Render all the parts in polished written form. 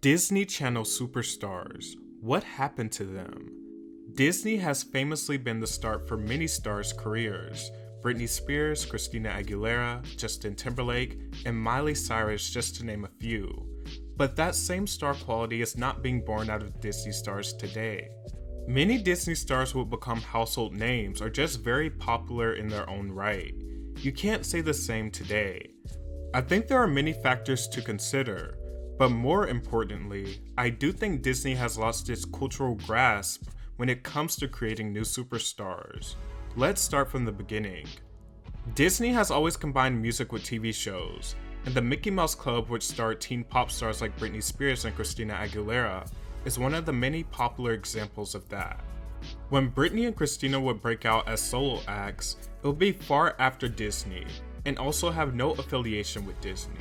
Disney Channel superstars. What happened to them? Disney has famously been the start for many stars' careers. Britney Spears, Christina Aguilera, Justin Timberlake, and Miley Cyrus, just to name a few. But that same star quality is not being born out of Disney stars today. Many Disney stars will become household names or just very popular in their own right. You can't say the same today. I think there are many factors to consider, but more importantly, I do think Disney has lost its cultural grasp when it comes to creating new superstars. Let's start from the beginning. Disney has always combined music with TV shows, and the Mickey Mouse Club, which starred teen pop stars like Britney Spears and Christina Aguilera, is one of the many popular examples of that. When Britney and Christina would break out as solo acts, it would be far after Disney, and also have no affiliation with Disney.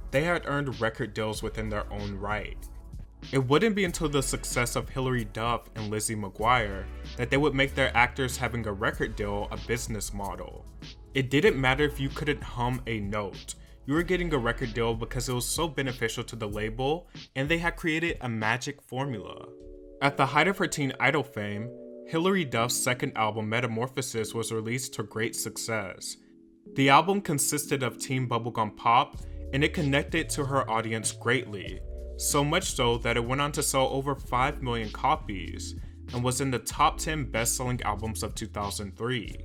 They had earned record deals within their own right. It wouldn't be until the success of Hilary Duff and Lizzie McGuire that they would make their actors having a record deal a business model. It didn't matter if you couldn't hum a note. You were getting a record deal because it was so beneficial to the label, and they had created a magic formula. At the height of her teen idol fame, Hilary Duff's second album Metamorphosis was released to great success. The album consisted of teen bubblegum pop, and it connected to her audience greatly, so much so that it went on to sell over 5 million copies, and was in the top 10 best-selling albums of 2003.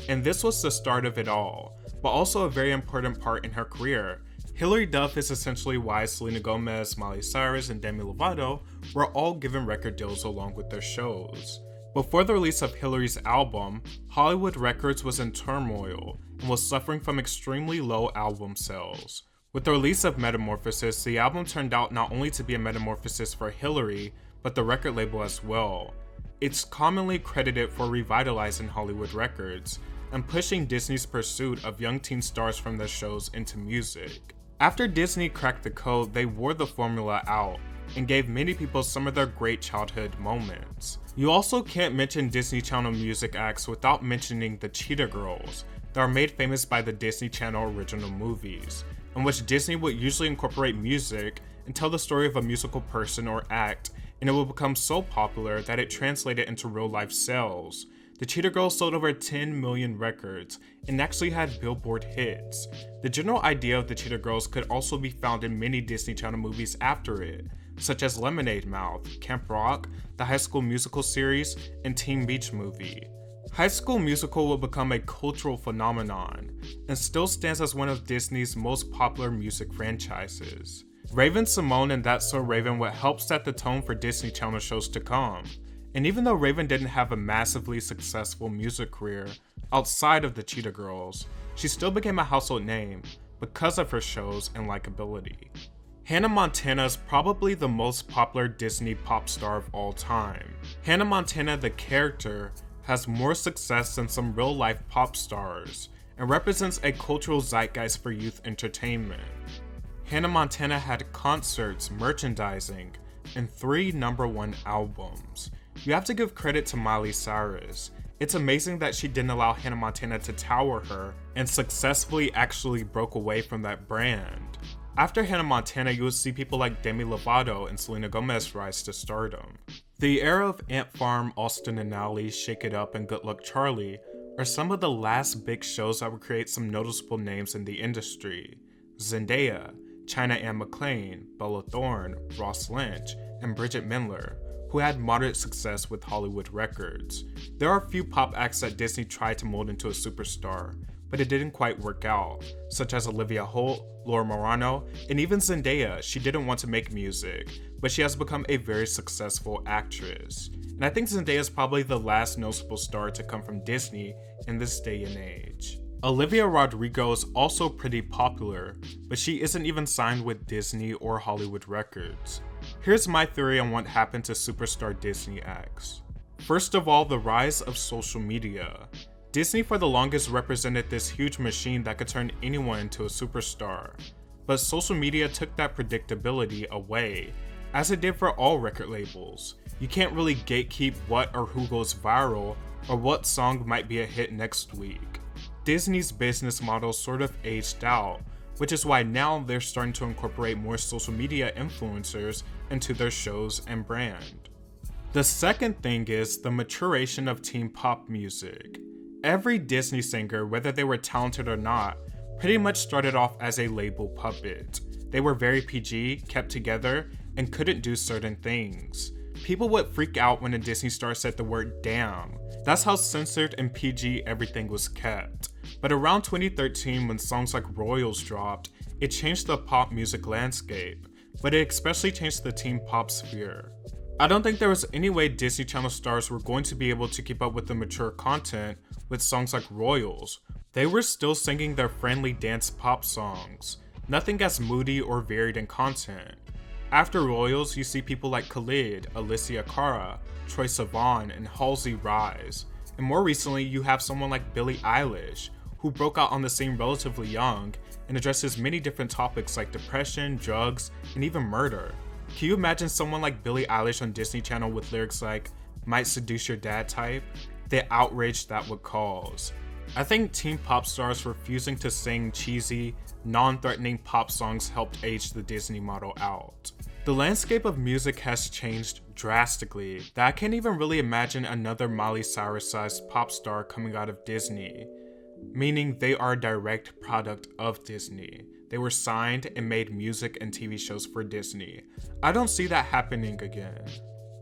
And this was the start of it all, but also a very important part in her career. Hilary Duff is essentially why Selena Gomez, Miley Cyrus, and Demi Lovato were all given record deals along with their shows. Before the release of Hilary's album, Hollywood Records was in turmoil and was suffering from extremely low album sales. With the release of Metamorphosis, the album turned out not only to be a metamorphosis for Hilary, but the record label as well. It's commonly credited for revitalizing Hollywood Records and pushing Disney's pursuit of young teen stars from their shows into music. After Disney cracked the code, they wore the formula out and gave many people some of their great childhood moments. You also can't mention Disney Channel music acts without mentioning the Cheetah Girls that are made famous by the Disney Channel original movies, in which Disney would usually incorporate music and tell the story of a musical person or act, and it would become so popular that it translated into real-life sales. The Cheetah Girls sold over 10 million records and actually had Billboard hits. The general idea of the Cheetah Girls could also be found in many Disney Channel movies after it, such as Lemonade Mouth, Camp Rock, the High School Musical series, and Teen Beach Movie. High School Musical will become a cultural phenomenon and still stands as one of Disney's most popular music franchises. Raven-Symoné and That's So Raven would help set the tone for Disney Channel shows to come. And even though Raven didn't have a massively successful music career outside of the Cheetah Girls, she still became a household name because of her shows and likability. Hannah Montana is probably the most popular Disney pop star of all time. Hannah Montana, the character, has more success than some real-life pop stars and represents a cultural zeitgeist for youth entertainment. Hannah Montana had concerts, merchandising, and 3 #1 albums. You have to give credit to Miley Cyrus. It's amazing that she didn't allow Hannah Montana to tower her and successfully actually broke away from that brand. After Hannah Montana, you will see people like Demi Lovato and Selena Gomez rise to stardom. The era of Ant Farm, Austin and Ally, Shake It Up, and Good Luck Charlie are some of the last big shows that would create some noticeable names in the industry. Zendaya, China Anne McClain, Bella Thorne, Ross Lynch, and Bridget Mendler, who had moderate success with Hollywood Records. There are a few pop acts that Disney tried to mold into a superstar, but it didn't quite work out, such as Olivia Holt, Laura Marano, and even Zendaya. She didn't want to make music, but she has become a very successful actress. And I think Zendaya is probably the last noticeable star to come from Disney in this day and age. Olivia Rodrigo is also pretty popular, but she isn't even signed with Disney or Hollywood Records. Here's my theory on what happened to superstar Disney acts. First of all, the rise of social media. Disney for the longest represented this huge machine that could turn anyone into a superstar, but social media took that predictability away, as it did for all record labels. You can't really gatekeep what or who goes viral or what song might be a hit next week. Disney's business model sort of aged out, which is why now they're starting to incorporate more social media influencers into their shows and brand. The second thing is the maturation of teen pop music. Every Disney singer, whether they were talented or not, pretty much started off as a label puppet. They were very PG, kept together, and couldn't do certain things. People would freak out when a Disney star said the word damn. That's how censored and PG everything was kept. But around 2013, when songs like Royals dropped, it changed the pop music landscape, but it especially changed the teen pop sphere. I don't think there was any way Disney Channel stars were going to be able to keep up with the mature content with songs like Royals. They were still singing their friendly dance pop songs, nothing as moody or varied in content. After Royals, you see people like Khalid, Alicia Cara, Troye Sivan, and Halsey rise. And more recently, you have someone like Billie Eilish, who broke out on the scene relatively young and addresses many different topics like depression, drugs, and even murder. Can you imagine someone like Billie Eilish on Disney Channel with lyrics like, "Might seduce your dad" type? The outrage that would cause. I think teen pop stars refusing to sing cheesy, non-threatening pop songs helped age the Disney model out. The landscape of music has changed drastically that I can't even really imagine another Miley Cyrus-sized pop star coming out of Disney, meaning they are a direct product of Disney. They were signed and made music and TV shows for Disney. I don't see that happening again.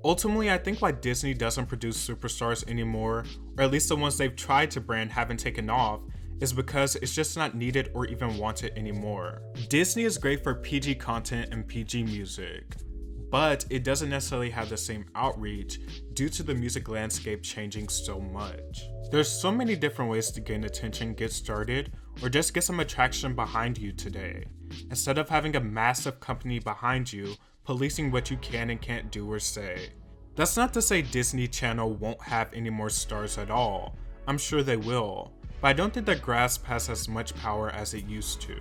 Ultimately, I think why Disney doesn't produce superstars anymore, or at least the ones they've tried to brand haven't taken off, is because it's just not needed or even wanted anymore. Disney is great for PG content and PG music, but it doesn't necessarily have the same outreach due to the music landscape changing so much. There's so many different ways to gain attention, get started, or just get some attraction behind you today, instead of having a massive company behind you policing what you can and can't do or say. That's not to say Disney Channel won't have any more stars at all. I'm sure they will, but I don't think that grasp has as much power as it used to.